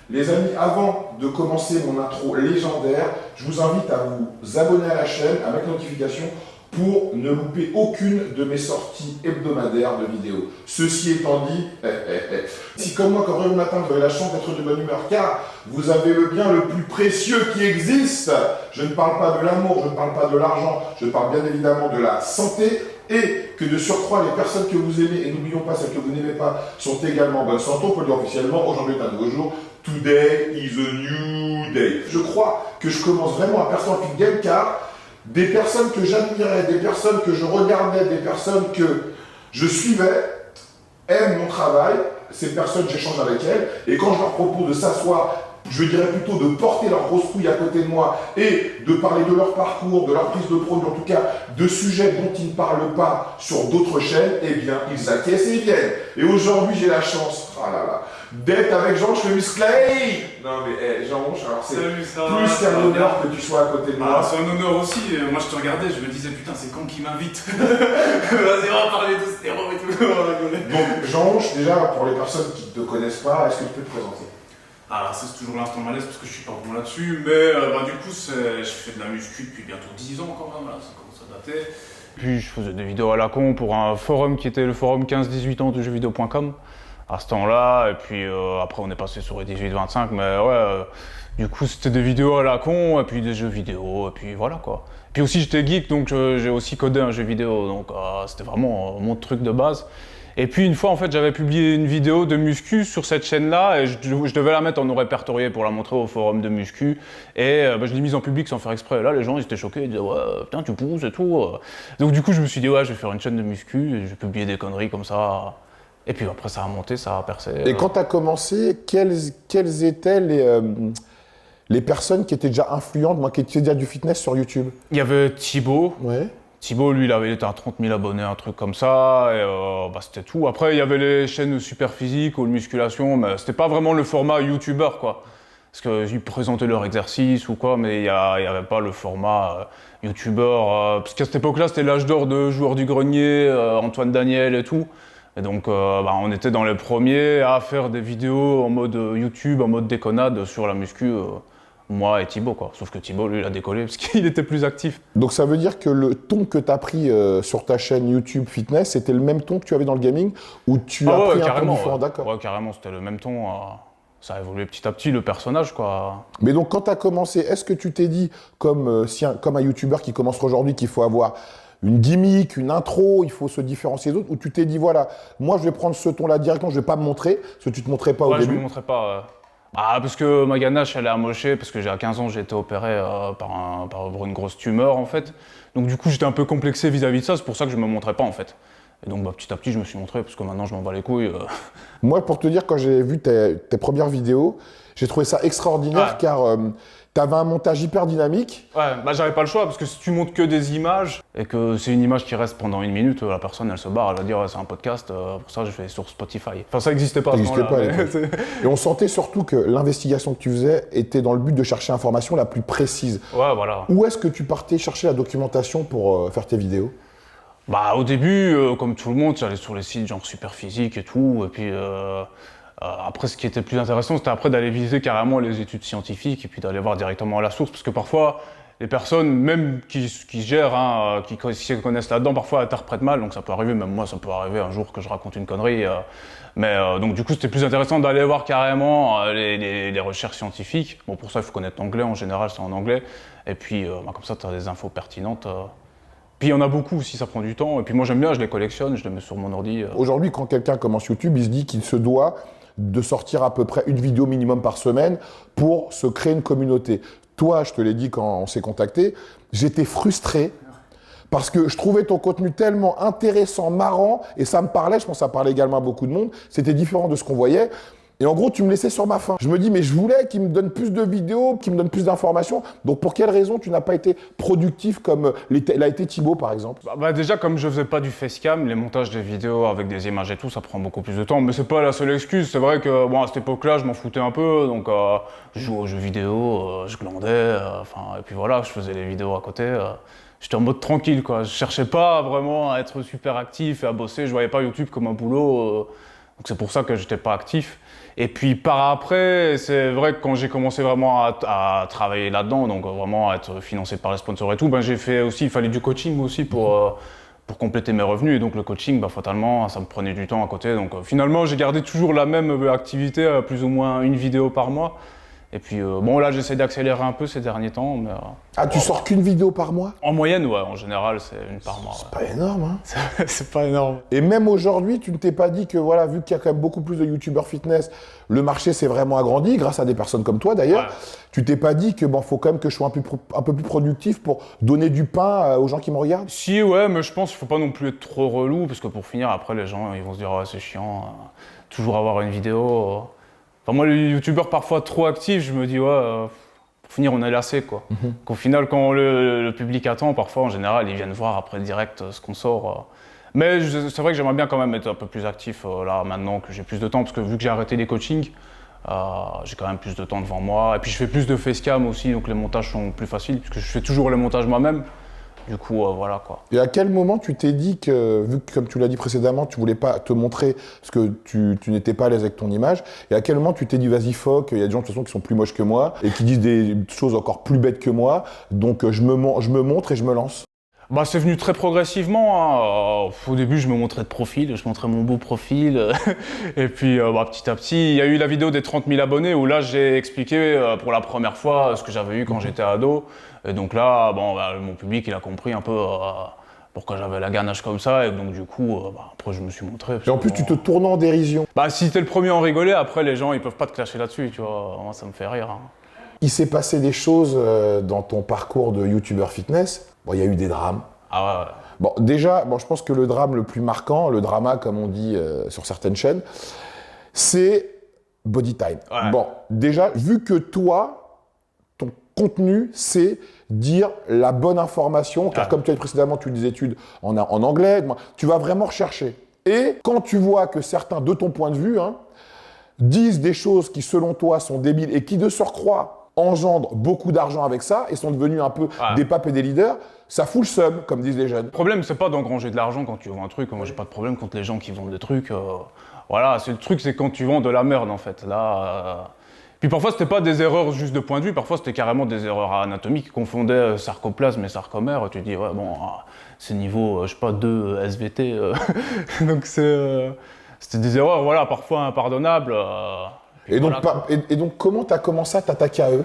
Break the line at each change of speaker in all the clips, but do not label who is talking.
Les amis, avant de commencer mon intro légendaire, je vous invite à vous abonner à la chaîne, à mettre notification pour ne louper aucune de mes sorties hebdomadaires de vidéos. Ceci étant dit, si comme moi, quand vous le matin, vous avez la chance d'être de bonne humeur, car vous avez le bien le plus précieux qui existe, je ne parle pas de l'amour, je ne parle pas de l'argent, je parle bien évidemment de la santé, et que de surcroît, les personnes que vous aimez, et n'oublions pas celles que vous n'aimez pas, sont également en bonne santé. On peut le dire officiellement, aujourd'hui est un nouveau jour. Today is a new day. Je crois que je commence vraiment à percer en fit game, car des personnes que j'admirais, des personnes que je regardais, des personnes que je suivais, aiment mon travail. Ces personnes, j'échange avec elles, et quand je leur propose de s'asseoir, je dirais plutôt de porter leur grosse couille à côté de moi et de parler de leur parcours, de leur prise de produit, en tout cas de sujets dont ils ne parlent pas sur d'autres chaînes, eh bien ils acquiescent et ils viennent. Et aujourd'hui j'ai la chance, d'être avec Jean le musclé. Non mais Jean, alors c'est plus qu'un honneur que tu sois à côté de moi.
C'est un honneur aussi, moi je te regardais, je me disais putain c'est quand qui m'invite. Vas-y on va parler de stéro et tout.
Donc Jean, déjà pour les personnes qui ne te connaissent pas, est-ce que tu peux te présenter?
Alors ça c'est toujours l'instant malaise parce que je suis pas bon là-dessus, mais du coup je fais de la muscu depuis bientôt 10 ans quand même, là, ça commence à dater. Puis je faisais des vidéos à la con pour un forum qui était le forum 15-18 ans de jeuxvideo.com à ce temps-là, et puis après on est passé sur les 18-25, mais ouais, du coup c'était des vidéos à la con, et puis des jeux vidéo, et puis voilà quoi. Puis aussi j'étais geek, donc j'ai aussi codé un jeu vidéo, donc c'était vraiment mon truc de base. Et puis une fois en fait j'avais publié une vidéo de muscu sur cette chaîne-là et je devais la mettre en répertorié pour la montrer au forum de muscu et je l'ai mise en public sans faire exprès. Et là les gens ils étaient choqués, ils disaient ouais putain tu pousses et tout. Donc du coup je me suis dit ouais je vais faire une chaîne de muscu et je vais publier des conneries comme ça. Et puis après ça a monté, ça a percé.
Et quand tu as commencé, quelles étaient les personnes qui étaient déjà influentes, moi qui étaient déjà du fitness sur YouTube?
Il y avait Thibaut.
Ouais.
Thibaut, lui, il était à 30 000 abonnés, un truc comme ça, et c'était tout. Après, il y avait les chaînes super physique ou de musculation, mais c'était pas vraiment le format YouTuber, quoi. Parce qu'ils présentaient leur exercice ou quoi, mais il y avait pas le format YouTuber. Parce qu'à cette époque-là, c'était l'âge d'or de Joueurs du Grenier, Antoine Daniel et tout. Et donc, on était dans les premiers à faire des vidéos en mode YouTube, en mode déconnade sur la muscu. Moi et Thibaut, quoi. Sauf que Thibaut, lui, il a décollé parce qu'il était plus actif.
Donc ça veut dire que le ton que tu as pris sur ta chaîne YouTube Fitness, c'était le même ton que tu avais dans le gaming ou tu as pris un ton différent, d'accord?
Ouais, carrément, c'était le même ton. Ça a évolué petit à petit, le personnage, quoi.
Mais donc quand tu as commencé, est-ce que tu t'es dit, comme un YouTuber qui commence aujourd'hui, qu'il faut avoir une gimmick, une intro, il faut se différencier des autres, ou tu t'es dit, voilà, moi je vais prendre ce ton-là directement, je vais pas me montrer, parce que tu te montrais pas au début?
Je me montrais pas. Parce que ma ganache, elle est amochée, parce que à 15 ans, j'ai été opéré par une grosse tumeur, en fait. Donc du coup, j'étais un peu complexé vis-à-vis de ça, c'est pour ça que je me montrais pas, en fait. Et donc petit à petit, je me suis montré, parce que maintenant, je m'en bats les couilles.
Moi, pour te dire, quand j'ai vu tes premières vidéos, j'ai trouvé ça extraordinaire, car tu avais un montage hyper dynamique.
Ouais, j'avais pas le choix, parce que si tu montres que des images, et que c'est une image qui reste pendant 1 minute, la personne, elle se barre, elle va dire, ouais, c'est un podcast, pour ça, je vais sur Spotify. Enfin, ça n'existait pas à ce moment-là.
Et on sentait surtout que l'investigation que tu faisais était dans le but de chercher l'information la plus précise.
Ouais, voilà.
Où est-ce que tu partais chercher la documentation pour faire tes vidéos?
Au début, comme tout le monde, j'allais sur les sites genre Superphysique et tout, et puis après, ce qui était plus intéressant, c'était après d'aller visiter carrément les études scientifiques et puis d'aller voir directement à la source, parce que parfois, les personnes, même qui gèrent, qui s'y connaissent là-dedans, parfois interprètent mal, donc ça peut arriver, même moi, ça peut arriver un jour que je raconte une connerie. Donc du coup, c'était plus intéressant d'aller voir carrément les recherches scientifiques. Bon, pour ça, il faut connaître l'anglais, en général, c'est en anglais. Et puis, comme ça, tu as des infos pertinentes. Puis il y en a beaucoup aussi, ça prend du temps. Et puis moi, j'aime bien, je les collectionne, je les mets sur mon ordi.
Aujourd'hui, quand quelqu'un commence YouTube, il se dit qu'il se doit de sortir à peu près une vidéo minimum par semaine pour se créer une communauté. Toi, je te l'ai dit quand on s'est contacté, j'étais frustré parce que je trouvais ton contenu tellement intéressant, marrant, et ça me parlait, je pense que ça parlait également à beaucoup de monde, c'était différent de ce qu'on voyait. Et en gros, tu me laissais sur ma faim. Je me dis, mais je voulais qu'il me donne plus de vidéos, qu'il me donne plus d'informations. Donc, pour quelle raison tu n'as pas été productif comme l'a été Thibaut, par exemple?
Déjà, comme je faisais pas du facecam, les montages des vidéos avec des images et tout, ça prend beaucoup plus de temps. Mais c'est pas la seule excuse. C'est vrai que, à cette époque-là, je m'en foutais un peu. Donc, je jouais aux jeux vidéo, je glandais, et puis voilà, je faisais les vidéos à côté. J'étais en mode tranquille, quoi. Je cherchais pas vraiment à être super actif et à bosser. Je voyais pas YouTube comme un boulot. Donc c'est pour ça que j'étais pas actif. Et puis par après, c'est vrai que quand j'ai commencé vraiment à travailler là-dedans, donc vraiment à être financé par les sponsors et tout, ben j'ai fait aussi, il fallait du coaching aussi pour compléter mes revenus. Et donc le coaching, bah, fatalement, ça me prenait du temps à côté. Donc finalement, j'ai gardé toujours la même activité, plus ou moins une vidéo par mois. Et puis bon, là, j'essaie d'accélérer un peu ces derniers temps. Mais,
Ah, tu sors qu'une vidéo par mois?
en moyenne, ouais, en général, c'est une par mois.
C'est pas énorme, hein?
C'est pas énorme.
Et même aujourd'hui, tu ne t'es pas dit que, voilà, vu qu'il y a quand même beaucoup plus de youtubeurs fitness, le marché s'est vraiment agrandi, grâce à des personnes comme toi d'ailleurs.
Ouais.
Tu t'es pas dit que, bon, faut quand même que je sois un peu plus productif pour donner du pain aux gens qui me regardent?
Si, ouais, mais je pense qu'il faut pas non plus être trop relou, parce que pour finir, après, les gens, ils vont se dire, ouais, c'est chiant, toujours avoir une vidéo. Enfin, moi, les youtubeurs parfois trop actifs, je me dis, ouais, pour finir, on est lassé, quoi. Qu'au final, quand le public attend, parfois, en général, ils viennent voir après direct ce qu'on sort. Mais c'est vrai que j'aimerais bien quand même être un peu plus actif, là, maintenant que j'ai plus de temps, parce que vu que j'ai arrêté les coachings, j'ai quand même plus de temps devant moi. Et puis, je fais plus de facecam aussi, donc les montages sont plus faciles, puisque je fais toujours les montages moi-même. Du coup, voilà quoi.
Et à quel moment tu t'es dit que, vu que comme tu l'as dit précédemment, tu voulais pas te montrer parce que tu n'étais pas à l'aise avec ton image, et à quel moment tu t'es dit vas-y fuck, il y a des gens de toute façon qui sont plus moches que moi et qui disent des choses encore plus bêtes que moi, donc je me montre et je me lance?
Bah, c'est venu très progressivement, hein. Au début, je me montrais de profil, je montrais mon beau profil. Et puis, bah, petit à petit, il y a eu la vidéo des 30 000 abonnés où là, j'ai expliqué pour la première fois ce que j'avais eu quand j'étais ado. Et donc là, bon, bah, mon public, il a compris un peu pourquoi j'avais la ganache comme ça. Et donc, du coup, bah, après, je me suis montré.
Et en plus, tu te tournes en dérision.
Bah, si t'es le premier à en rigoler, après, les gens, ils peuvent pas te clasher là-dessus, tu vois. Moi, ça me fait rire, hein.
Il s'est passé des choses dans ton parcours de youtubeur fitness. Bon, il y a eu des drames.
Ah ouais.
Bon, déjà, bon, je pense que le drame le plus marquant, le drama comme on dit sur certaines chaînes, c'est Body Time.
Ouais.
Bon, déjà, vu que toi, ton contenu, c'est dire la bonne information, car comme tu as dit précédemment, tu as des études en anglais, tu vas vraiment rechercher. Et quand tu vois que certains, de ton point de vue, hein, disent des choses qui, selon toi, sont débiles et qui, de surcroît, engendrent beaucoup d'argent avec ça et sont devenus un peu des papes et des leaders, ça fout le seum, comme disent les jeunes.
Le problème, c'est pas d'engranger de l'argent quand tu vends un truc. Moi, j'ai pas de problème contre les gens qui vendent des trucs. Voilà, c'est le truc, c'est quand tu vends de la merde, en fait. Là, Puis parfois, c'était pas des erreurs juste de point de vue, parfois, c'était carrément des erreurs anatomiques qui confondaient sarcoplasme et sarcomère. Tu dis, ouais, bon, c'est niveau, je sais pas, 2 SVT. Donc, c'était des erreurs, voilà, parfois impardonnables.
Et donc,
voilà,
donc, comment tu as commencé à t'attaquer à eux?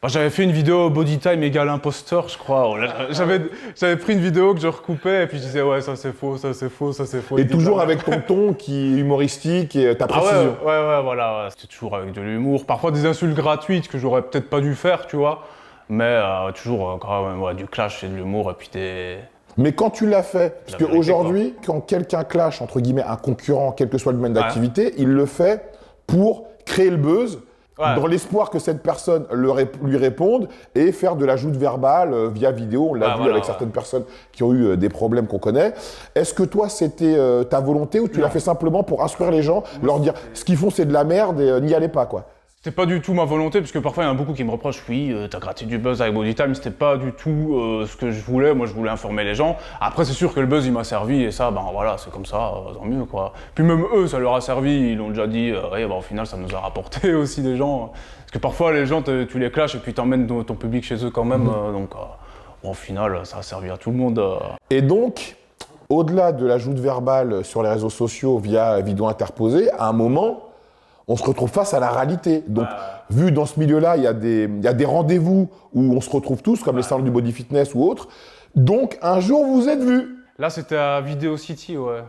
Bah, j'avais fait une vidéo Body Time égale imposteur, je crois. J'avais pris une vidéo que je recoupais et puis je disais ouais, ça c'est faux, ça c'est faux, ça c'est faux.
Et toujours avec ton ton qui est humoristique et ta précision.
Ouais, voilà. C'était toujours avec de l'humour. Parfois des insultes gratuites que j'aurais peut-être pas dû faire, tu vois. Mais toujours quand même du clash et de l'humour et puis des...
Mais quand tu l'as fait, parce qu'aujourd'hui, quand quelqu'un clash, entre guillemets, un concurrent, quel que soit le domaine d'activité, il le fait pour créer le buzz, dans l'espoir que cette personne lui réponde et faire de la joute verbale via vidéo. On l'a vu avec certaines personnes qui ont eu des problèmes qu'on connaît. Est-ce que toi, c'était ta volonté ou tu l'as fait simplement pour instruire les gens, leur dire ce qu'ils font c'est de la merde et n'y allez pas, quoi?
C'était pas du tout ma volonté, parce que parfois il y en a beaucoup qui me reprochent, oui, t'as gratté du buzz avec Body Time, c'était pas du tout ce que je voulais, moi je voulais informer les gens. Après c'est sûr que le buzz il m'a servi, et ça, ben voilà, c'est comme ça, tant mieux quoi. Puis même eux, ça leur a servi, ils l'ont déjà dit, ouais, ben, au final ça nous a rapporté aussi des gens. Parce que parfois les gens, tu les clashes et puis t'emmènes ton public chez eux quand même, donc bon, au final ça a servi à tout le monde.
Et donc, au-delà de la joute verbale sur les réseaux sociaux via vidéo interposée, à un moment, on se retrouve face à la réalité. Donc, vu dans ce milieu-là, il y a des rendez-vous où on se retrouve tous, comme les salons du body fitness ou autres. Donc, un jour, vous êtes vus.
Là, c'était à Video City, ouais.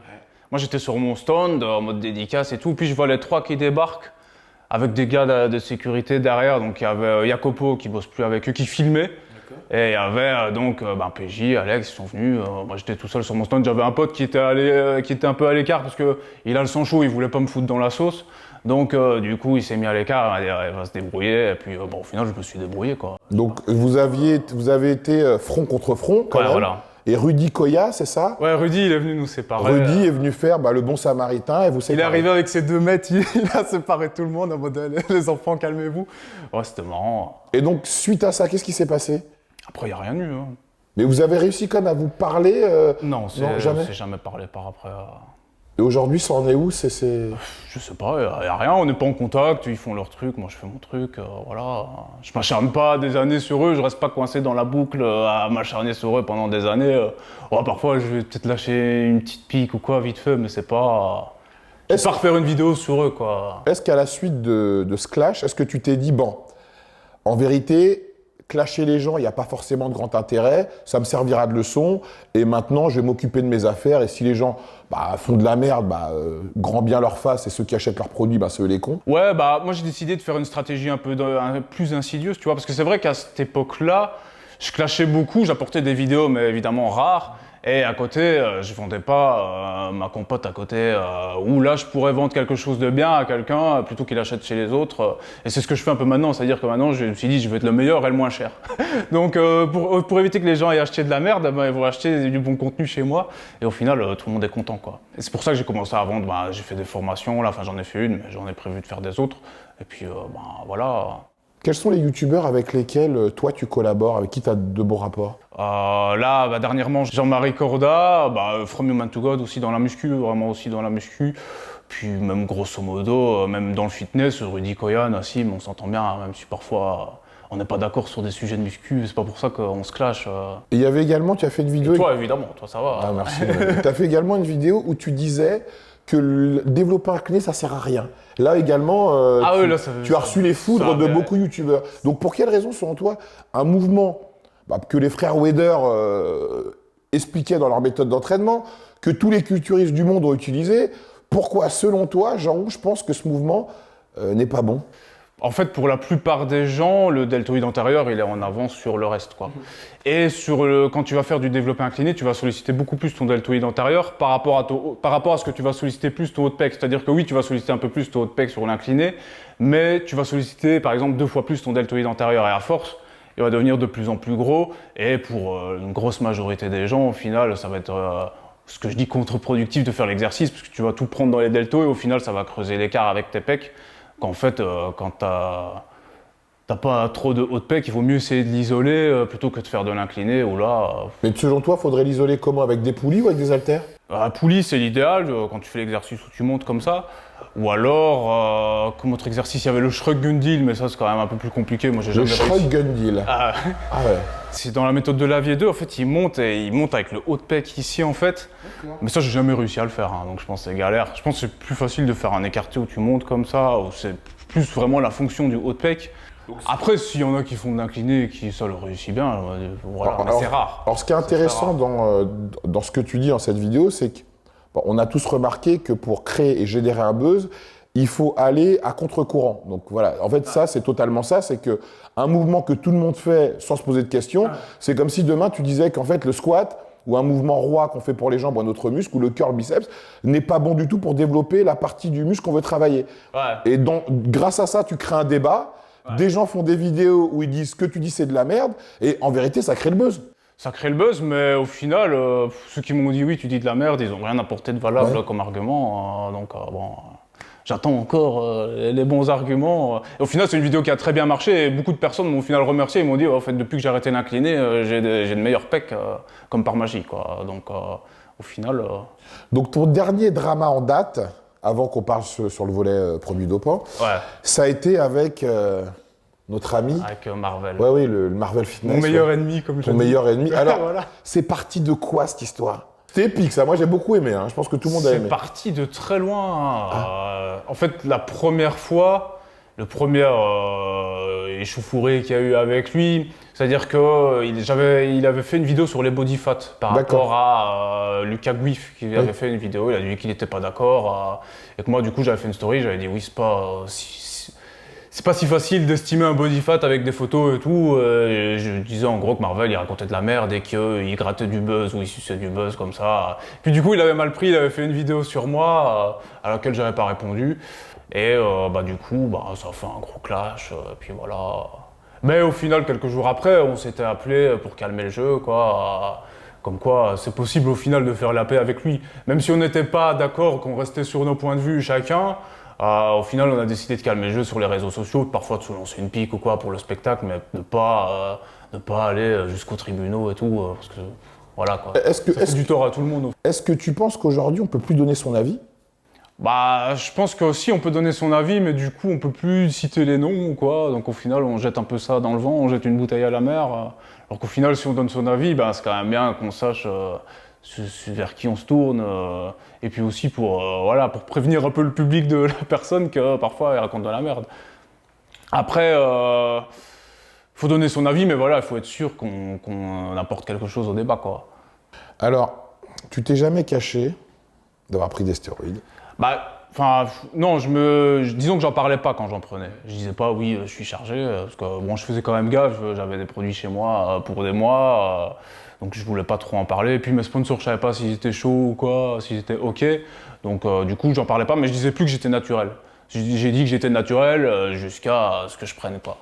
Moi, j'étais sur mon stand, en mode dédicace et tout. Puis, je vois les 3 qui débarquent avec des gars de sécurité derrière. Donc, il y avait Jacopo qui bosse plus avec eux, qui filmait. Et il y avait donc PJ, Alex, ils sont venus. Moi, j'étais tout seul sur mon stand. J'avais un pote qui était un peu à l'écart parce qu'il a le sang chaud, il voulait pas me foutre dans la sauce. Donc, du coup, il s'est mis à l'écart, il va se débrouiller. Et puis, bon, au final, je me suis débrouillé, quoi.
Donc, vous avez été front contre front, quand même. Voilà. Et Rudy Koya, c'est ça?
Ouais, Rudy, il est venu nous séparer.
Rudy est venu faire le bon samaritain et vous séparer.
Il est arrivé avec ses 2 mètres, il a séparé tout le monde en mode les enfants, calmez-vous. Ouais, c'était marrant.
Et donc, suite à ça, qu'est-ce qui s'est passé?
Après, il n'y a rien eu. Hein.
Mais vous avez réussi quand même à vous parler
Non,
jamais.
C'est jamais parlé par après.
Et aujourd'hui, ça en est où c'est...
Je sais pas, y a rien, on n'est pas en contact, ils font leur truc, moi je fais mon truc, voilà. Je m'acharne pas des années sur eux, je reste pas coincé dans la boucle à m'acharner sur eux pendant des années. Parfois je vais peut-être lâcher une petite pique ou quoi, vite fait, mais c'est pas... Je vais pas refaire une vidéo sur eux, quoi.
Est-ce qu'à la suite de ce clash, est-ce que tu t'es dit, bon, en vérité, clasher les gens, il n'y a pas forcément de grand intérêt, ça me servira de leçon, et maintenant je vais m'occuper de mes affaires, et si les gens font de la merde, grand bien leur face, et ceux qui achètent leurs produits, c'est eux les cons.
Ouais, moi j'ai décidé de faire une stratégie un peu plus insidieuse, tu vois, parce que c'est vrai qu'à cette époque-là, je clashais beaucoup, j'apportais des vidéos, mais évidemment rares, et à côté, je vendais pas ma compote à côté, où là je pourrais vendre quelque chose de bien à quelqu'un plutôt qu'il achète chez les autres. Et c'est ce que je fais un peu maintenant, c'est-à-dire que maintenant je me suis dit je veux être le meilleur et le moins cher. Donc pour éviter que les gens aient acheté de la merde, ils vont acheter du bon contenu chez moi, et au final tout le monde est content, quoi. Et c'est pour ça que j'ai commencé à vendre, j'ai fait des formations, là, enfin j'en ai fait une, mais j'en ai prévu de faire des autres, et puis voilà.
Quels sont les youtubeurs avec lesquels toi tu collabores, avec qui tu as de bons rapports?
Là, dernièrement, Jean-Marie Corda, From Human to God aussi dans la muscu, vraiment aussi dans la muscu. Puis même grosso modo, même dans le fitness, Rudy Koyan aussi, mais on s'entend bien, hein, même si parfois on n'est pas d'accord sur des sujets de muscu, c'est pas pour ça qu'on se clash.
Et il y avait également, tu as fait une vidéo...
Et toi, évidemment, toi ça va.
Ah, merci. Tu as fait également une vidéo où tu disais que le développeur incliné, ça sert à rien. Là également, tu as reçu les foudres de beaucoup de youtubeurs. Donc pour quelle raison, selon toi, un mouvement que les frères Weder expliquaient dans leur méthode d'entraînement, que tous les culturistes du monde ont utilisé, pourquoi, selon toi, Jean, je pense que ce mouvement n'est pas bon?
En fait, pour la plupart des gens, le deltoïde antérieur, il est en avance sur le reste, quoi. Et quand tu vas faire du développé incliné, tu vas solliciter beaucoup plus ton deltoïde antérieur par rapport à ce que tu vas solliciter plus ton haut de pec. C'est-à-dire que oui, tu vas solliciter un peu plus ton haut de pec sur l'incliné, mais tu vas solliciter, par exemple, 2 fois plus ton deltoïde antérieur. Et à force, il va devenir de plus en plus gros. Et pour une grosse majorité des gens, au final, ça va être... ce que je dis contre-productif de faire l'exercice, parce que tu vas tout prendre dans les deltos et au final, ça va creuser l'écart avec tes pecs. Qu'en fait, quand t'as pas trop de haut de pec, il vaut mieux essayer de l'isoler plutôt que de faire de l'incliné ou là...
Mais selon toi, faudrait l'isoler comment? Avec des poulies ou avec des haltères?
La poulie, c'est l'idéal quand tu fais l'exercice où tu montes comme ça. Ou alors, comme autre exercice, il y avait le Shrug-Gun-Deal, mais ça c'est quand même un peu plus compliqué. Moi, j'ai jamais réussi.
Le Shrug-Gun-Deal.
Ah
ouais.
C'est dans la méthode de Lavier 2, en fait, il monte avec le haut de pec ici, en fait. Mais ça, j'ai jamais réussi à le faire, hein, donc je pense que c'est galère. Je pense que c'est plus facile de faire un écarté où tu montes comme ça, où c'est plus vraiment la fonction du haut de pec. Après, s'il y en a qui font de l'incliné et qui ça le réussit bien, voilà, mais c'est rare.
Alors, ce qui est intéressant dans ce que tu dis dans cette vidéo, c'est que on a tous remarqué que pour créer et générer un buzz, il faut aller à contre-courant. Donc voilà, en fait, ça, c'est totalement ça, c'est que un mouvement que tout le monde fait sans se poser de questions, c'est comme si demain tu disais qu'en fait le squat ou un mouvement roi qu'on fait pour les jambes ou un autre muscle ou le curl biceps n'est pas bon du tout pour développer la partie du muscle qu'on veut travailler. Et grâce à ça, tu crées un débat. Des gens font des vidéos où ils disent ce que tu dis c'est de la merde et en vérité ça crée le buzz.
Ça crée le buzz, mais au final, ceux qui m'ont dit oui tu dis de la merde, ils n'ont rien apporté de valable comme argument. J'attends encore les bons arguments. Et au final, c'est une vidéo qui a très bien marché et beaucoup de personnes m'ont au final remercié. Ils m'ont dit, en fait, depuis que j'ai arrêté l'incliné, j'ai de meilleurs pecs comme par magie, quoi. Donc, au final...
Donc, ton dernier drama en date, avant qu'on parle sur le volet produits dopants, ça a été avec notre ami...
Avec Marvel.
Oui, le Marvel Fitness.
Mon meilleur ennemi, comme je dis.
Ton meilleur ennemi. Alors, c'est parti de quoi, cette histoire? C'est épique, ça. Moi, j'ai beaucoup aimé. Hein. Je pense que tout le monde a aimé.
C'est parti de très loin. En fait, la première fois, le premier échauffouré qu'il y a eu avec lui, c'est-à-dire qu'il avait fait une vidéo sur les body fat par rapport à Lucas Guif qui avait fait une vidéo. Il a dit qu'il n'était pas d'accord. Et que moi, du coup, j'avais fait une story. J'avais dit oui, c'est pas si facile d'estimer un body fat avec des photos et tout. Je disais en gros que Marvel il racontait de la merde et qu'il grattait du buzz ou il suçait du buzz comme ça. Puis du coup il avait mal pris, il avait fait une vidéo sur moi à laquelle j'avais pas répondu. Et du coup ça a fait un gros clash. Puis voilà. Mais au final quelques jours après on s'était appelé pour calmer le jeu quoi. Comme quoi c'est possible au final de faire la paix avec lui. Même si on n'était pas d'accord, qu'on restait sur nos points de vue chacun. Au final, on a décidé de calmer le jeu sur les réseaux sociaux, parfois de se lancer une pique ou quoi pour le spectacle, mais de pas aller jusqu'aux tribunaux et tout, parce que Voilà quoi.
Est-ce que,
Ça fait du tort à tout le monde.
est-ce que tu penses qu'aujourd'hui, on peut plus donner son avis?
Bah, je pense qu'aussi on peut donner son avis, mais du coup on peut plus citer les noms ou quoi. Donc au final on jette un peu ça dans le vent, on jette une bouteille à la mer. Alors qu'au final si on donne son avis, bah, c'est quand même bien qu'on sache vers qui on se tourne. Et puis aussi voilà, pour prévenir un peu le public de la personne que parfois elle raconte de la merde. Après, faut donner son avis, mais voilà, il faut être sûr qu'on apporte quelque chose au débat, quoi.
Alors, tu t'es jamais caché d'avoir pris des stéroïdes?
Bah, enfin, non, disons que j'en parlais pas quand j'en prenais. Je disais pas, oui, je suis chargé, parce que bon, je faisais quand même gaffe, j'avais des produits chez moi pour des mois, donc je voulais pas trop en parler. Et puis mes sponsors, je savais pas s'ils étaient chauds ou quoi, s'ils étaient ok. Donc du coup, j'en parlais pas, mais je disais plus que j'étais naturel. J'ai dit que j'étais naturel jusqu'à ce que je prenne pas.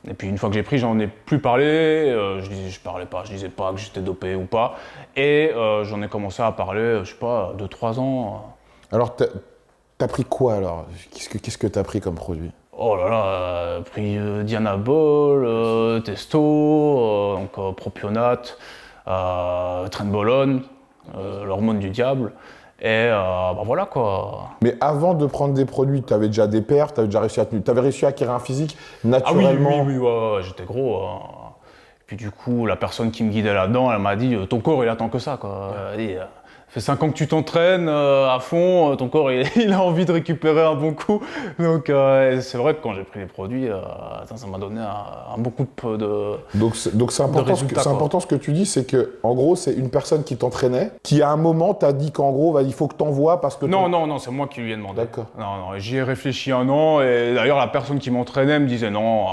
Et puis une fois que j'ai pris, j'en ai plus parlé, je parlais pas, je disais pas que j'étais dopé ou pas. Et j'en ai commencé à parler, je sais pas, 2-3 ans.
Alors, t'as pris quoi alors? Qu'est-ce que t'as pris comme produit?
Oh là là, pris Dianabol, Testo, donc propionate, Trenbolone, l'hormone du diable. Et bah voilà quoi.
Mais avant de prendre des produits, t'avais déjà des perfs, t'avais réussi à acquérir un physique naturellement?
Ah oui, ouais, j'étais gros. Et puis du coup, la personne qui me guidait là-dedans, elle m'a dit ton corps il attend que ça quoi. Elle dit, ça fait 5 ans que tu t'entraînes à fond, ton corps il a envie de récupérer un bon coup. Donc c'est vrai que quand j'ai pris les produits, ça m'a donné un bon coup de
Donc c'est important ce que tu dis, c'est que en gros c'est une personne qui t'entraînait, qui à un moment t'a dit qu'en gros il faut que t'envoies parce que...
Non, c'est moi qui lui ai demandé.
D'accord.
Non, j'y ai réfléchi un an et d'ailleurs la personne qui m'entraînait me disait non,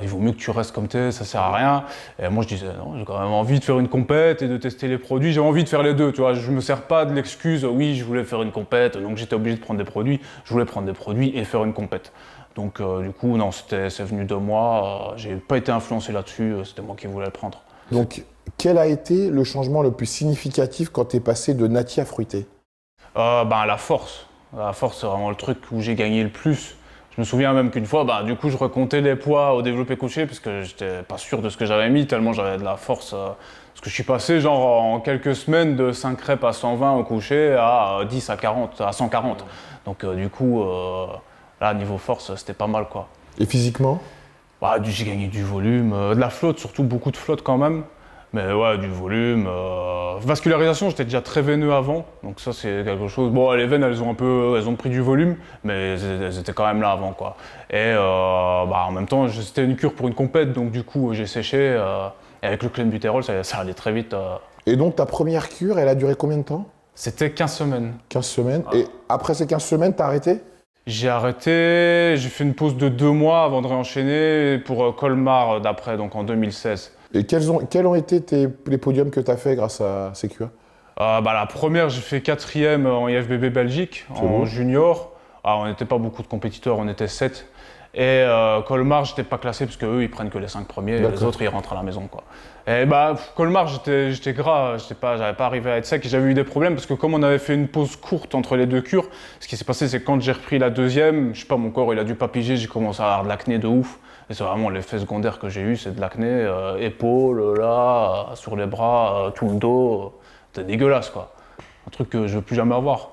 il vaut mieux que tu restes comme t'es, ça sert à rien. Et moi je disais non, j'ai quand même envie de faire une compète et de tester les produits, j'ai envie de faire les deux, tu vois. Je me sers pas de l'excuse, oui je voulais faire une compète, donc j'étais obligé de prendre des produits, je voulais prendre des produits et faire une compète. Donc du coup non, c'est venu de moi, j'ai pas été influencé là-dessus, c'était moi qui voulais le prendre.
Donc quel a été le changement le plus significatif quand t'es passé de nati à fruité?
La force. La force c'est vraiment le truc où j'ai gagné le plus. Je me souviens même qu'une fois, du coup, je recomptais les poids au développé couché parce que j'étais pas sûr de ce que j'avais mis, tellement j'avais de la force. Parce que je suis passé, genre, en quelques semaines de 5 reps à 120 au couché à 10 à 40, à 140. Donc, du coup, là, niveau force, c'était pas mal, quoi.
Et physiquement?
J'ai gagné du volume, de la flotte, surtout beaucoup de flotte quand même. Mais ouais, du volume. Vascularisation, j'étais déjà très veineux avant, donc ça c'est quelque chose. Bon, les veines, elles ont pris du volume, mais elles étaient quand même là avant, quoi. Et en même temps, c'était une cure pour une compète, donc du coup, j'ai séché. Et avec le clenbuterol, ça allait très vite.
Et donc ta première cure, elle a duré combien de temps?
C'était 15 semaines.
15 semaines. Et après ces 15 semaines, t'as arrêté?
J'ai arrêté, j'ai fait une pause de 2 mois avant de réenchaîner pour Colmar d'après, donc en 2016.
Et quels ont été les podiums que tu as fait grâce à ces cures?
La première, j'ai fait 4e en IFBB Belgique, en junior. On n'était pas beaucoup de compétiteurs, on était 7. Et Colmar, j'étais pas classé parce qu'eux, ils prennent que les 5 premiers, et les autres, ils rentrent à la maison, quoi. Et Colmar, j'étais gras, j'avais pas arrivé à être sec et j'avais eu des problèmes parce que comme on avait fait une pause courte entre les deux cures, ce qui s'est passé, c'est que quand j'ai repris la deuxième, je sais pas, mon corps, il a dû pas piger, j'ai commencé à avoir de l'acné de ouf. Et c'est vraiment l'effet secondaire que j'ai eu, c'est de l'acné, épaules, là, sur les bras, tout le dos. C'était dégueulasse, quoi. Un truc que je veux plus jamais avoir.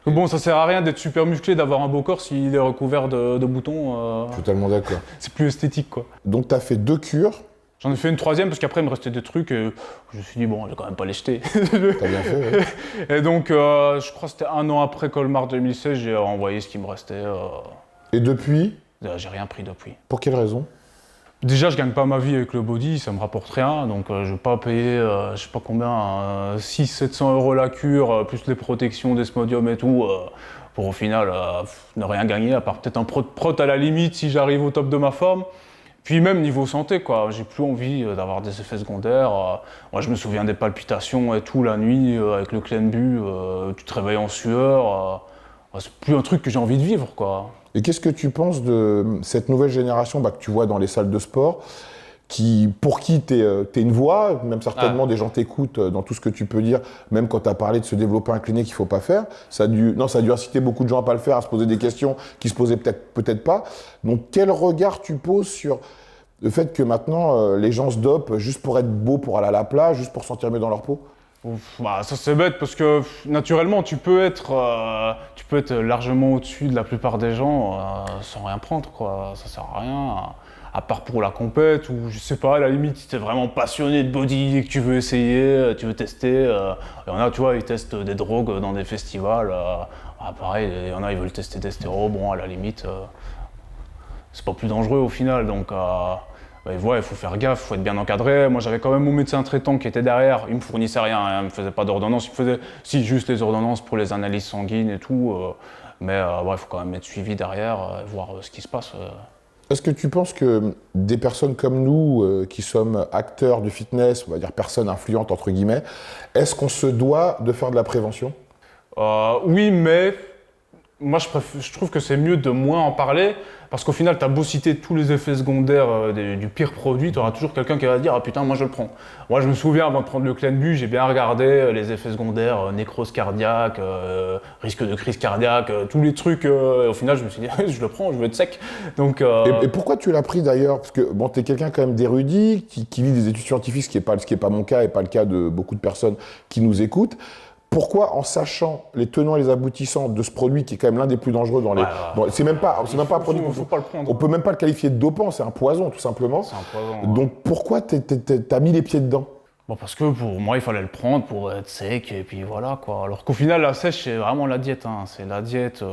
Parce que bon, ça sert à rien d'être super musclé, d'avoir un beau corps s'il est recouvert de boutons.
Totalement d'accord.
C'est plus esthétique, quoi.
Donc tu as fait 2 cures.
J'en ai fait une 3e parce qu'après il me restait des trucs et je me suis dit bon, je vais quand même pas les jeter.
T'as bien fait, ouais.
Et donc je crois que c'était 1 an après Colmar 2016, j'ai envoyé ce qui me restait.
Et depuis?
J'ai rien pris depuis.
Pour quelle raison?
Déjà, je gagne pas ma vie avec le body, ça me rapporte rien, donc je vais pas payer, je sais pas combien, 600-700 € la cure, plus les protections d'Esmodium et tout, pour au final ne rien gagner, à part peut-être un prot à la limite si j'arrive au top de ma forme. Puis même niveau santé, quoi, j'ai plus envie d'avoir des effets secondaires. Moi, je me souviens des palpitations et tout la nuit avec le Clenbu, tu te réveilles en sueur. C'est plus un truc que j'ai envie de vivre, quoi.
Et qu'est-ce que tu penses de cette nouvelle génération que tu vois dans les salles de sport, pour qui tu es une voix, même certainement des gens t'écoutent dans tout ce que tu peux dire, même quand tu as parlé de se développer incliné qu'il ne faut pas faire. Ça a dû inciter beaucoup de gens à ne pas le faire, à se poser des questions qui ne se posaient peut-être pas. Donc quel regard tu poses sur Le fait que maintenant, les gens se dopent juste pour être beaux, pour aller à la plage, juste pour se sentir mieux dans leur peau?
Ouf, bah, ça c'est bête parce que naturellement tu peux être largement au-dessus de la plupart des gens sans rien prendre quoi. Ça sert à rien. À part pour la compète ou je sais pas, à la limite si t'es vraiment passionné de body et que tu veux essayer, tu veux tester. Il y en a, tu vois, ils testent des drogues dans des festivals. Pareil, il y en a, ils veulent tester des stéros. Bon, à la limite, c'est pas plus dangereux au final. Donc, il faut faire gaffe, il faut être bien encadré. Moi, j'avais quand même mon médecin traitant qui était derrière. Il me fournissait rien, hein, il me faisait pas d'ordonnance. Il me faisait, si, juste les ordonnances pour les analyses sanguines et tout. Mais il faut quand même être suivi derrière, voir ce qui se passe.
Est-ce que tu penses que des personnes comme nous, qui sommes acteurs du fitness, on va dire personnes influentes entre guillemets, est-ce qu'on se doit de faire de la prévention?
Oui, mais moi je trouve que c'est mieux de moins en parler parce qu'au final, tu as beau citer tous les effets secondaires du pire produit, tu auras toujours quelqu'un qui va dire ah putain, moi je le prends. Moi je me souviens avant de prendre le Clenbuterol, j'ai bien regardé les effets secondaires, nécrose cardiaque, risque de crise cardiaque, tous les trucs. Au final, je me suis dit je le prends, je veux être sec. Donc,
et pourquoi tu l'as pris d'ailleurs? Parce que bon, tu es quelqu'un quand même d'érudit, qui lit des études scientifiques, ce qui est pas mon cas et pas le cas de beaucoup de personnes qui nous écoutent. Pourquoi, en sachant les tenants et les aboutissants de ce produit qui est quand même l'un des plus dangereux dans les... c'est même pas un produit
faut pas le prendre.
On peut même pas le qualifier de dopant, c'est un poison tout simplement.
C'est un poison.
Donc pourquoi t'as mis les pieds dedans?
Bon, parce que pour moi, il fallait le prendre pour être sec et puis voilà quoi. Alors qu'au final, la sèche, c'est vraiment la diète. Hein. C'est la diète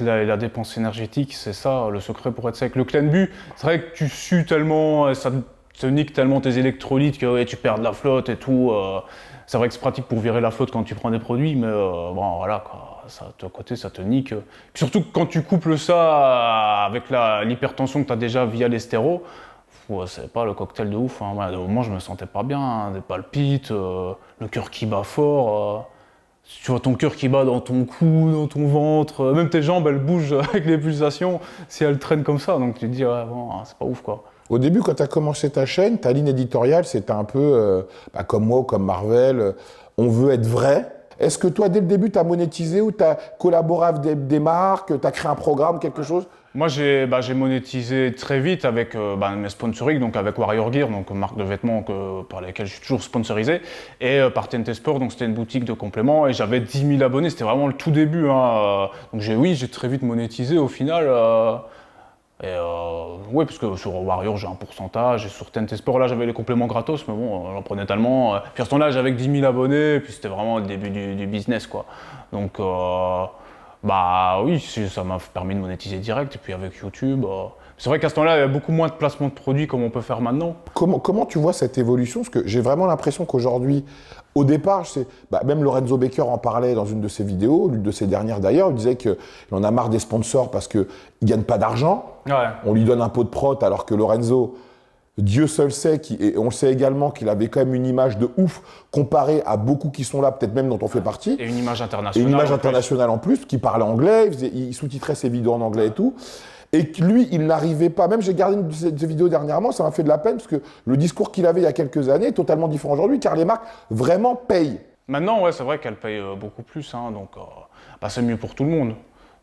et la dépense énergétique, c'est ça le secret pour être sec. Le Clenbuterol, c'est vrai que tu sues tellement, ça te nique tellement tes électrolytes que ouais, tu perds de la flotte et tout. C'est vrai que c'est pratique pour virer la flotte quand tu prends des produits, mais bon voilà quoi. Ça, de côté, ça te nique. Puis surtout quand tu couples ça avec l'hypertension que tu as déjà via les stérols, c'est pas le cocktail de ouf. Hein. Moi, je me sentais pas bien. Hein. Des palpites, le cœur qui bat fort. Tu vois ton cœur qui bat dans ton cou, dans ton ventre. Même tes jambes, elles bougent avec les pulsations si elles traînent comme ça. Donc tu te dis, ouais, bon, c'est pas ouf quoi.
Au début, quand tu as commencé ta chaîne, ta ligne éditoriale, c'était un peu comme moi ou comme Marvel, on veut être vrai. Est-ce que toi, dès le début, tu as monétisé ou tu as collaboré avec des marques, tu as créé un programme, quelque chose?
Moi, j'ai monétisé très vite avec mes sponsoring, donc avec Warrior Gear, donc marque de vêtements par lesquelles je suis toujours sponsorisé, et par TNT Sport, donc c'était une boutique de compléments, et j'avais 10 000 abonnés, c'était vraiment le tout début. Hein. Donc j'ai très vite monétisé au final. Oui, parce que sur Warrior, j'ai un pourcentage, et sur TNT Sport, là, j'avais les compléments gratos, mais bon, j'en prenais tellement. Puis à ce temps-là, j'avais que 10 000 abonnés, et puis c'était vraiment le début du business, quoi. Donc, oui, ça m'a permis de monétiser direct, et puis avec YouTube... C'est vrai qu'à ce temps-là, il y a beaucoup moins de placements de produits comme on peut faire maintenant.
Comment tu vois cette évolution? Parce que j'ai vraiment l'impression qu'aujourd'hui, au départ, même Lorenzo Baker en parlait dans une de ses vidéos, l'une de ses dernières d'ailleurs, il disait qu'il en a marre des sponsors parce qu'ils ne gagnent pas d'argent.
Ouais.
On lui donne un pot de prot alors que Lorenzo, Dieu seul sait, et on le sait également qu'il avait quand même une image de ouf comparée à beaucoup qui sont là, peut-être même dont on fait partie.
Et une image internationale.
Et une image internationale en plus, qui parlait anglais, il sous-titrait ses vidéos en anglais et tout. Et que lui, il n'arrivait pas, même j'ai regardé une de ses vidéos dernièrement, ça m'a fait de la peine parce que le discours qu'il avait il y a quelques années est totalement différent aujourd'hui, car les marques vraiment payent.
Maintenant, ouais, c'est vrai qu'elles payent beaucoup plus, hein, donc c'est mieux pour tout le monde.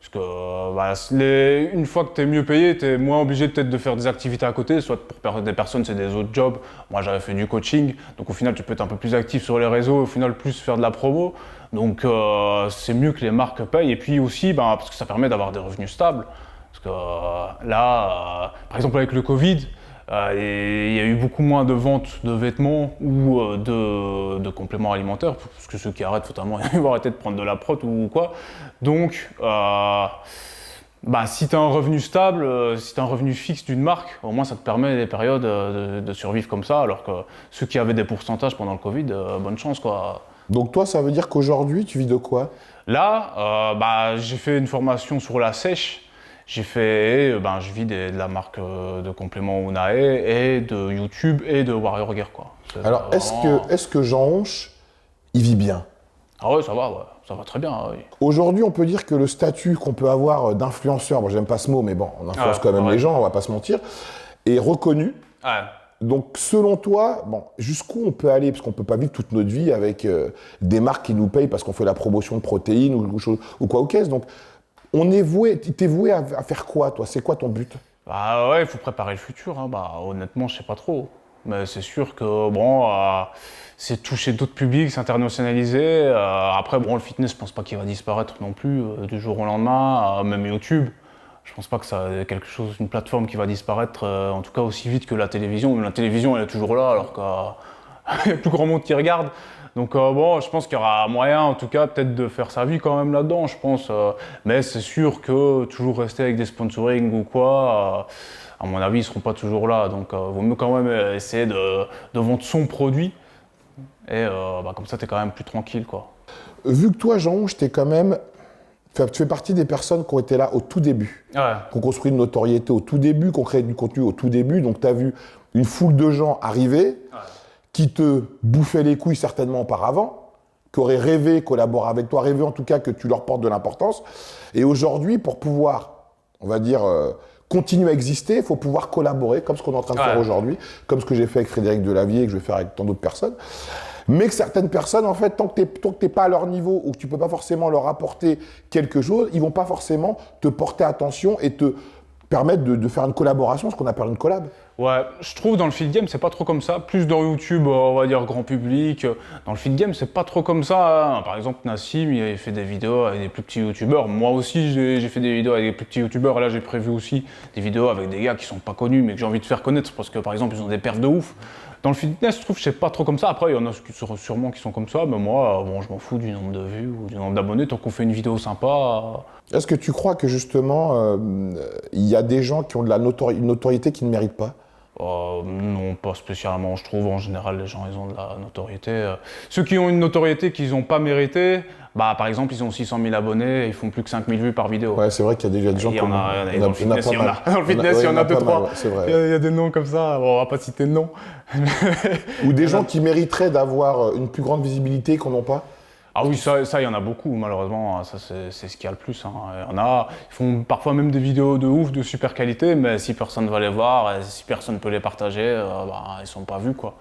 Parce que une fois que tu es mieux payé, tu es moins obligé peut-être de faire des activités à côté, soit pour des personnes, c'est des autres jobs. Moi, j'avais fait du coaching, donc au final, tu peux être un peu plus actif sur les réseaux, au final, plus faire de la promo. Donc, c'est mieux que les marques payent. Et puis aussi, parce que ça permet d'avoir des revenus stables. Parce que par exemple, avec le Covid, il y a eu beaucoup moins de ventes de vêtements ou de compléments alimentaires, parce que ceux qui arrêtent, totalement, ils vont arrêter de prendre de la prot ou quoi. Donc, si tu as un revenu stable, si tu as un revenu fixe d'une marque, au moins ça te permet des périodes de survivre comme ça, alors que ceux qui avaient des pourcentages pendant le Covid, bonne chance quoi.
Donc toi, ça veut dire qu'aujourd'hui, tu vis de quoi?
Là, j'ai fait une formation sur la sèche. Je vis de la marque de compléments Unae et de YouTube et de Warrior Gear quoi.
Alors, est-ce que Jean Honche, il vit bien?
Ah ouais, ça va très bien. Oui.
Aujourd'hui, on peut dire que le statut qu'on peut avoir d'influenceur, j'aime pas ce mot, mais bon, on influence quand même les gens, on va pas se mentir, est reconnu.
Ouais.
Donc, selon toi, jusqu'où on peut aller? Parce qu'on peut pas vivre toute notre vie avec des marques qui nous payent parce qu'on fait la promotion de protéines ou quoi ou qu'est-ce. Donc, t'es voué à faire quoi, toi? C'est quoi ton but?
Bah ouais, il faut préparer le futur, hein. Bah honnêtement, je sais pas trop. Mais c'est sûr que bon, c'est toucher d'autres publics, s'internationaliser. Après, bon, le fitness, je pense pas qu'il va disparaître non plus du jour au lendemain. Même YouTube, je pense pas que ça quelque chose, une plateforme qui va disparaître, en tout cas aussi vite que la télévision. Mais la télévision, elle est toujours là, alors qu'il y a plus grand monde qui regarde. Donc bon, je pense qu'il y aura moyen, en tout cas, peut-être de faire sa vie quand même là-dedans, je pense. Mais c'est sûr que toujours rester avec des sponsoring ou quoi, à mon avis, ils seront pas toujours là. Donc vaut mieux quand même essayer de vendre son produit. Et bah, comme ça, tu es quand même plus tranquille, quoi.
Vu que toi, Jean-Onge, tu fais partie des personnes qui ont été là au tout début,
Ouais.
qui ont construit une notoriété au tout début, qui ont créé du contenu au tout début. Donc tu as vu une foule de gens arriver, qui te bouffaient les couilles certainement auparavant, qui auraient rêvé collaborer avec toi, rêvé en tout cas que tu leur portes de l'importance. Et aujourd'hui, pour pouvoir, on va dire, continuer à exister, il faut pouvoir collaborer, comme ce qu'on est en train de faire aujourd'hui, comme ce que j'ai fait avec Frédéric Delavier et que je vais faire avec tant d'autres personnes. Mais que certaines personnes, en fait, tant que tu n'es pas à leur niveau ou que tu ne peux pas forcément leur apporter quelque chose, ils ne vont pas forcément te porter attention et te permettre de faire une collaboration, ce qu'on appelle une collab.
Ouais, je trouve dans le feed game, c'est pas trop comme ça. Plus dans YouTube, on va dire grand public. Dans le feed game, c'est pas trop comme ça, hein. Par exemple, Nassim, il avait fait des vidéos avec des plus petits youtubeurs. Moi aussi, j'ai fait des vidéos avec des plus petits youtubeurs. Et là, j'ai prévu aussi des vidéos avec des gars qui sont pas connus, mais que j'ai envie de faire connaître parce que, par exemple, ils ont des perfs de ouf. Dans le fitness, je trouve que c'est pas trop comme ça. Après, il y en a sûrement qui sont comme ça, mais moi, bon, je m'en fous du nombre de vues ou du nombre d'abonnés. Tant qu'on fait une vidéo sympa.
Est-ce que tu crois que justement, il y a des gens qui ont une notoriété qu'ils ne méritent pas?
Non, pas spécialement. Je trouve en général les gens ils ont de la notoriété. Ceux qui ont une notoriété qu'ils n'ont pas méritée, bah par exemple ils ont 600 000 abonnés et ils font plus que 5 000 vues par vidéo.
Ouais, c'est vrai qu'il y a déjà des gens qui
ont. Dans le fitness, il y en a. Dans le fitness, il y en a 2-3.
C'est vrai.
Il y a des noms comme ça. Bon, on va pas citer de noms.
Ou des gens qui mériteraient d'avoir une plus grande visibilité qu'on n'en pas.
Ah oui, ça, il y en a beaucoup, malheureusement. Ça, c'est ce qu'il y a le plus, hein. Il y en a, ils font parfois même des vidéos de ouf, de super qualité, mais si personne ne va les voir, et si personne ne peut les partager, bah, ils sont pas vus, quoi.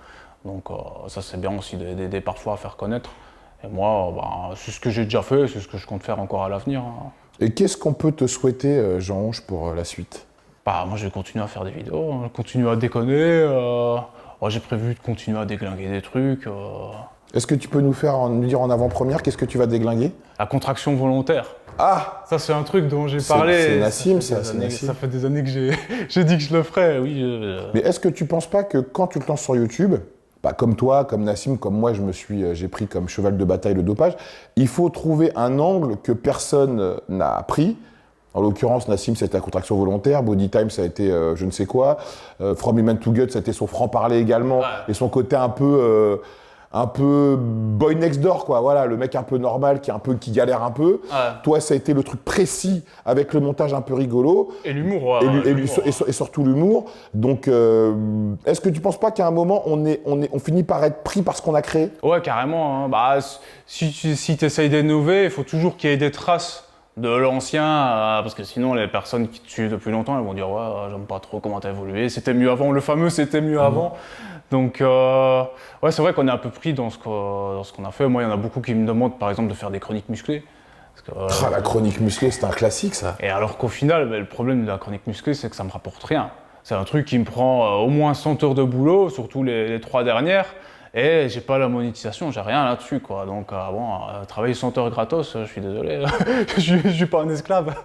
Donc ça, c'est bien aussi d'aider parfois à faire connaître. Et moi, bah, c'est ce que j'ai déjà fait, c'est ce que je compte faire encore à l'avenir, hein.
Et qu'est-ce qu'on peut te souhaiter, Jean-Onge, pour la suite?
Bah, moi, je vais continuer à faire des vidéos, hein, continuer à déconner. J'ai prévu de continuer à déglinguer des trucs.
Est-ce que tu peux nous dire en avant-première qu'est-ce que tu vas déglinguer?
La contraction volontaire.
Ah!
Ça, c'est un truc dont j'ai parlé.
C'est Nassim,
ça fait des années que j'ai dit que je le ferais, oui.
Mais est-ce que tu penses pas que quand tu te lances sur YouTube, bah, comme toi, comme Nassim, comme moi, j'ai pris comme cheval de bataille le dopage, il faut trouver un angle que personne n'a pris. En l'occurrence, Nassim, c'était la contraction volontaire. Body Time, ça a été je ne sais quoi. From Human to Gut, ça a été son franc-parler également. Et son côté un peu boy next door, quoi. Voilà, le mec un peu normal, qui galère un peu. Toi, ça a été le truc précis avec le montage un peu rigolo.
Et l'humour,
et surtout l'humour. Donc, est-ce que tu penses pas qu'à un moment, on finit par être pris par ce qu'on a créé?
Ouais, carrément, hein. Bah, si tu essayes d'innover, il faut toujours qu'il y ait des traces de l'ancien, parce que sinon les personnes qui te suivent depuis longtemps, elles vont dire ouais, j'aime pas trop comment t'as évolué, c'était mieux avant, le fameux c'était mieux avant. Donc ouais, c'est vrai qu'on est un peu pris dans ce qu'on a fait. Moi, il y en a beaucoup qui me demandent par exemple de faire des chroniques musclées. Parce que,
la chronique musclée, c'est un classique, ça.
Et alors qu'au final, le problème de la chronique musclée, c'est que ça me rapporte rien. C'est un truc qui me prend au moins 100 heures de boulot, surtout les 3 dernières. Et j'ai pas la monétisation, j'ai rien là-dessus, quoi. Donc travailler 100 heures gratos, je suis désolé, je suis pas un esclave.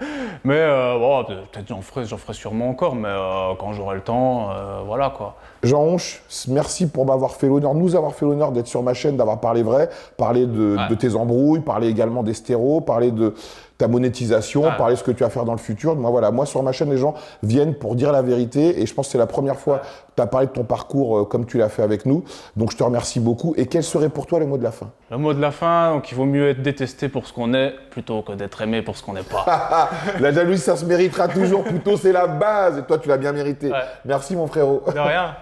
Mais bon, peut-être j'en ferai sûrement encore, mais quand j'aurai le temps, voilà, quoi.
Jean-Onge, merci pour nous avoir fait l'honneur d'être sur ma chaîne, d'avoir parlé vrai, parler de tes embrouilles, parler également des stéros, parler de ta monétisation, parler de ce que tu vas faire dans le futur. Moi, sur ma chaîne, les gens viennent pour dire la vérité et je pense que c'est la première fois que tu as parlé de ton parcours comme tu l'as fait avec nous. Donc, je te remercie beaucoup. Et quel serait pour toi le mot de la fin?
Le mot de la fin, donc il vaut mieux être détesté pour ce qu'on est plutôt que d'être aimé pour ce qu'on n'est pas.
La jalousie, ça se méritera toujours. Plutôt, c'est la base. Et toi, tu l'as bien mérité. Merci, mon frérot.
De rien.